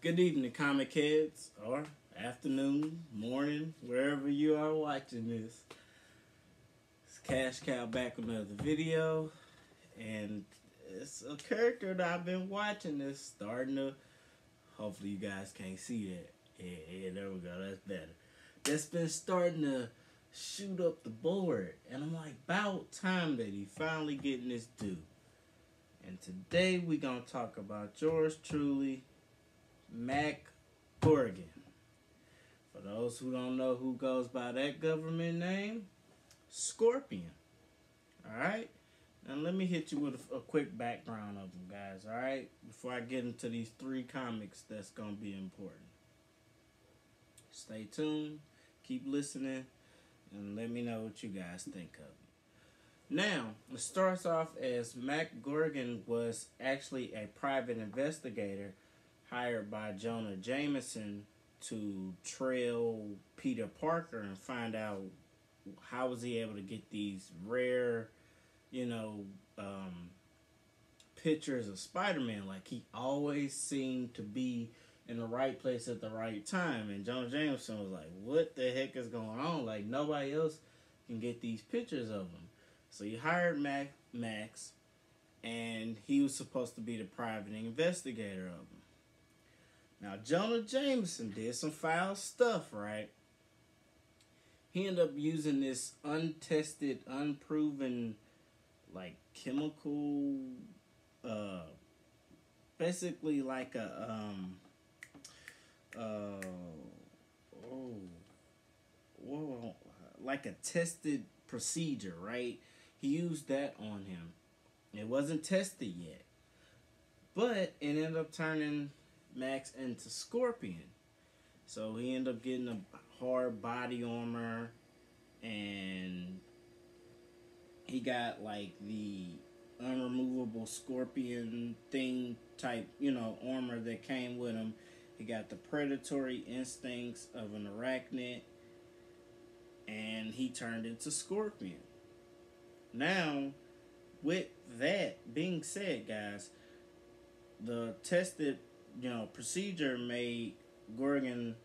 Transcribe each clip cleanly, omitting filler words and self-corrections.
Good evening, comic heads, or afternoon, morning, wherever you are watching this. It's Cash Cow back with another video, and it's a character that I've been watching that's starting to. Hopefully, you guys can't see that. Yeah, there we go. That's better. That's been starting to shoot up the board, and I'm like, about time that he finally getting his due. And today we gonna talk about yours truly, Mac Gorgon. For those who don't know who goes by that government name, Scorpion. Alright? Now let me hit you with a quick background of them, guys, alright? Before I get into these three comics that's going to be important. Stay tuned, keep listening, and let me know what you guys think of it. Now, it starts off as Mac Gorgon was actually a private investigator hired by Jonah Jameson to trail Peter Parker and find out how was he able to get these rare, pictures of Spider-Man. Like, he always seemed to be in the right place at the right time. And Jonah Jameson was like, what the heck is going on? Like, nobody else can get these pictures of him. So he hired Max, and he was supposed to be the private investigator of him. Now, Jonah Jameson did some foul stuff, right? He ended up using this untested, unproven, like, chemical, basically like a, like a tested procedure, right? He used that on him. It wasn't tested yet. But it ended up turning Max into Scorpion. So he ended up getting a hard body armor, and he got like the unremovable scorpion thing type, armor that came with him. He got the predatory instincts of an arachnid, and he turned into Scorpion. Now, with that being said, guys, the tested procedure made Gorgon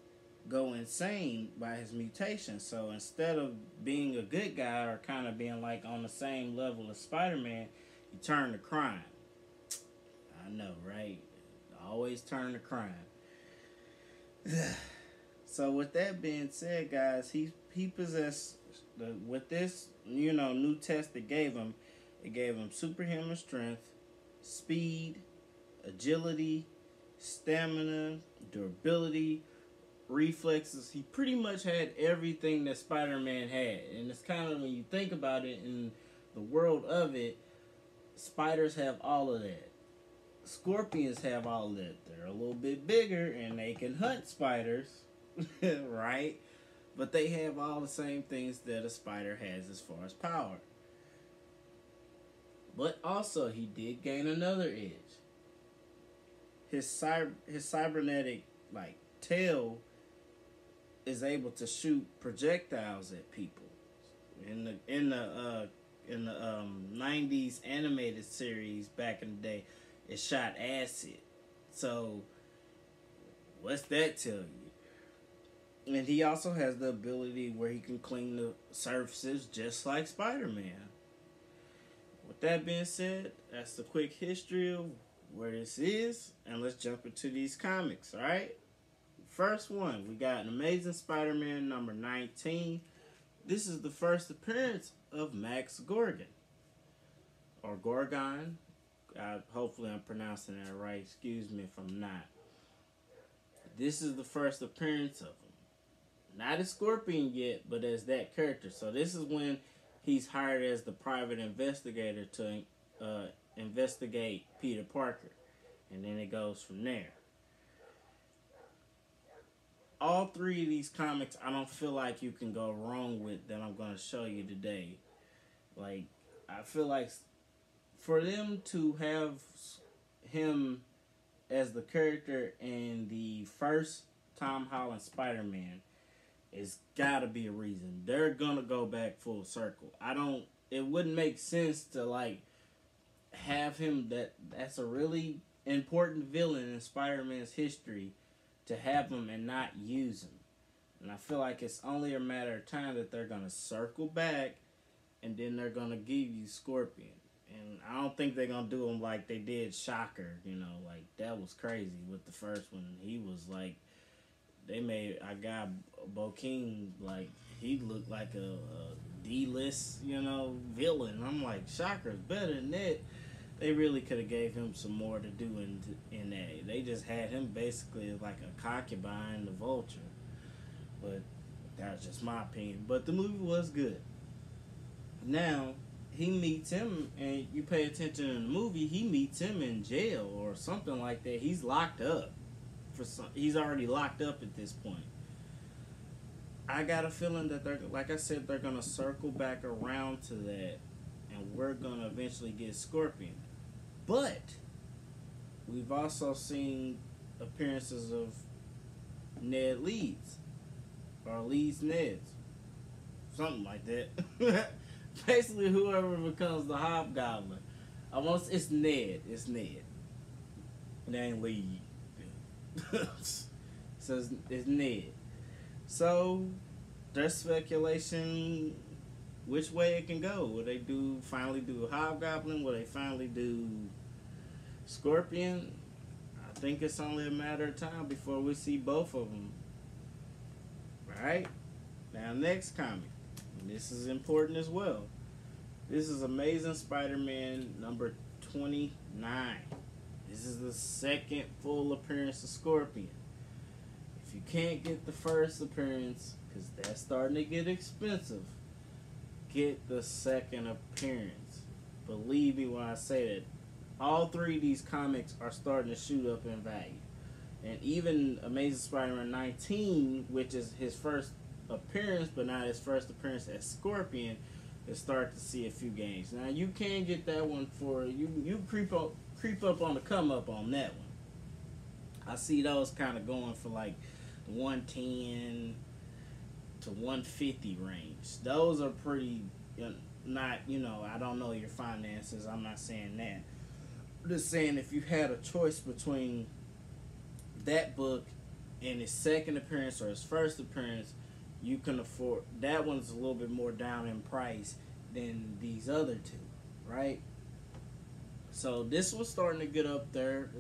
go insane by his mutation. So instead of being a good guy or kind of being like on the same level as Spider-Man, he turned to crime. I know, right? Always turn to crime. So with that being said, guys, he possessed with this new test it gave him superhuman strength, speed, agility, stamina, durability, reflexes. He pretty much had everything that Spider-Man had. And it's kind of, when you think about it in the world of it, spiders have all of that. Scorpions have all of that. They're a little bit bigger and they can hunt spiders, right? But they have all the same things that a spider has as far as power. But also, he did gain another edge. His cybernetic tail is able to shoot projectiles at people. In the 90s animated series back in the day, it shot acid. So what's that tell you? And he also has the ability where he can clean the surfaces just like Spider-Man. With that being said, that's the quick history of where this is, and let's jump into these comics, alright? First one, we got an Amazing Spider-Man number 19. This is the first appearance of Max Gorgon. Or Gorgon. Hopefully I'm pronouncing that right. Excuse me if I'm not. This is the first appearance of him. Not as Scorpion yet, but as that character. So this is when he's hired as the private investigator to investigate Peter Parker. And then it goes from there. All three of these comics, I don't feel like you can go wrong with that I'm going to show you today. Like, I feel like for them to have him as the character in the first Tom Holland Spider-Man, it's got to be a reason. They're going to go back full circle. It wouldn't make sense to, have him, that's a really important villain in Spider-Man's history, to have him and not use him. And I feel like it's only a matter of time that they're going to circle back and then they're going to give you Scorpion. And I don't think they're going to do him like they did Shocker, you know, like that was crazy with the first one. He was like, they made I got Bokeem, like he looked like a D-list, you know, villain. I'm like, Shocker's better than that. They really could have gave him some more to do in that. They just had him basically like a concubine, the Vulture. But that's just my opinion. But the movie was good. Now, he meets him, and you pay attention in the movie, he meets him in jail or something like that. He's locked up. He's already locked up at this point. I got a feeling that they're, like I said, they're going to circle back around to that, and we're going to eventually get Scorpion. But we've also seen appearances of Ned Leeds, or Leeds Neds, something like that. Basically, whoever becomes the Hobgoblin. It's Ned. It's Ned. It ain't Lee. So it's Ned. So there's speculation which way it can go. Will they finally do Hobgoblin? Will they finally do Scorpion? I think it's only a matter of time before we see both of them. Right? Now, next comic. This is important as well. This is Amazing Spider-Man number 29. This is the second full appearance of Scorpion. If you can't get the first appearance, because that's starting to get expensive, get the second appearance. Believe me when I say that. All three of these comics are starting to shoot up in value. And even Amazing Spider-Man 19, which is his first appearance, but not his first appearance as Scorpion, is starting to see a few games. Now, you can get that one for, you creep up on the come up on that one. I see those kind of going for like 110 to 150 range. Those are pretty, not, I don't know your finances. I'm not saying that. I'm just saying if you had a choice between that book and his second appearance or his first appearance, you can afford, that one's a little bit more down in price than these other two, right? So this was starting to get up there,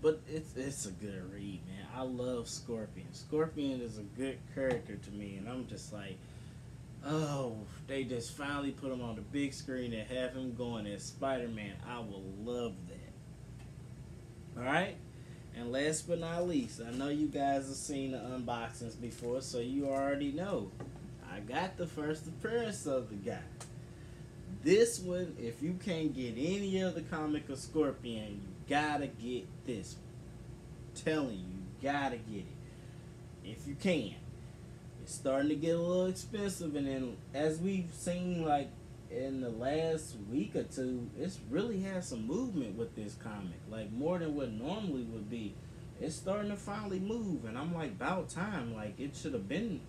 but it's a good read, man. I love Scorpion. Scorpion is a good character to me, and I'm just like, oh, they just finally put him on the big screen and have him going as Spider-Man. I will love that. Alright? And last but not least, I know you guys have seen the unboxings before, so you already know. I got the first appearance of the guy. This one, if you can't get any other comic of Scorpion, you gotta get this one. I'm telling you, you gotta get it. If you can. It's starting to get a little expensive, and then as we've seen like in the last week or two, it's really had some movement with this comic, like more than what normally would be. It's starting to finally move, and I'm like, about time. Like, it should have been.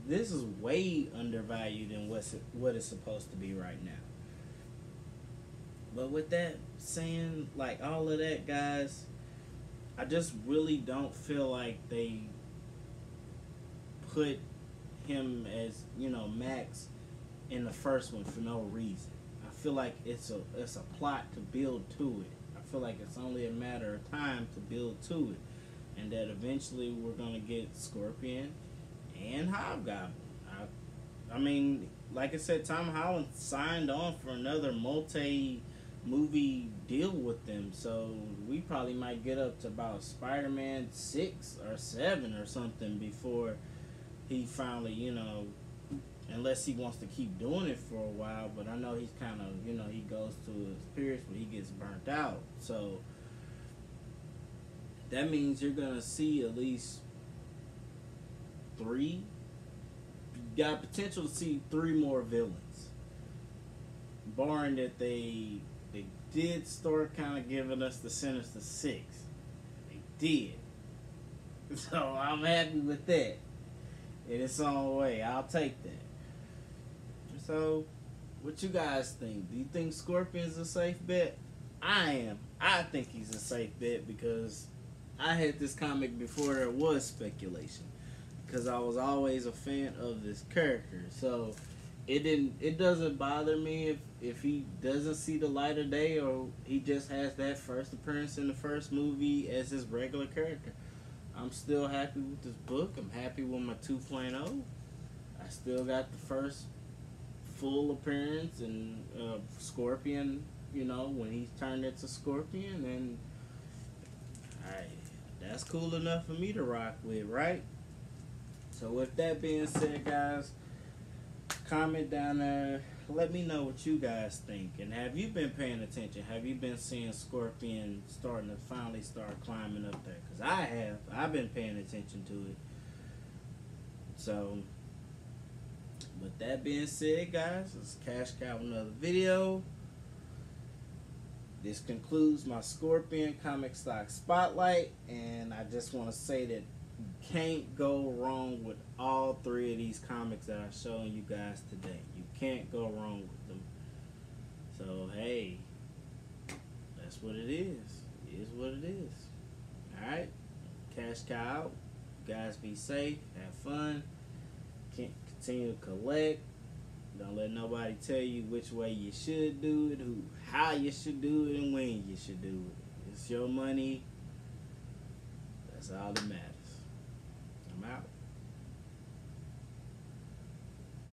This is way undervalued than what it's supposed to be right now. But with that saying, like all of that, guys, I just really don't feel like they put him as, Max in the first one for no reason. I feel like it's a plot to build to it. I feel like it's only a matter of time to build to it, and that eventually we're gonna get Scorpion and Hobgoblin. I mean, like I said, Tom Holland signed on for another multi-movie deal with them, so we probably might get up to about Spider-Man 6 or 7 or something before he finally, unless he wants to keep doing it for a while. But I know he's kind of, he goes to his periods where he gets burnt out. So that means you're going to see at least 3. You got potential to see 3 more villains. Barring that they did start kind of giving us the Sinister Six. They did. So I'm happy with that. In its own way. I'll take that. So, what you guys think? Do you think Scorpion's a safe bet? I am. I think he's a safe bet because I had this comic before there was speculation, because I was always a fan of this character. So it doesn't bother me if he doesn't see the light of day, or he just has that first appearance in the first movie as his regular character. I'm still happy with this book. I'm happy with my 2.0. I still got the first full appearance in Scorpion, when he turned into Scorpion, and that's cool enough for me to rock with, right? So with that being said, guys, comment down there. Let me know what you guys think. And have you been paying attention? Have you been seeing Scorpion starting to finally start climbing up there? Because I have. I've been paying attention to it. So, with that being said, guys, it's Cash Cow with another video. This concludes my Scorpion comic stock spotlight. And I just want to say that you can't go wrong with all three of these comics that I'm showing you guys today. You can't go wrong with them. So, hey, that's what it is. It is what it is. Alright? Cash Cow out. You guys be safe. Have fun. Continue to collect. Don't let nobody tell you which way you should do it, how you should do it, and when you should do it. It's your money. That's all that matters. I'm out.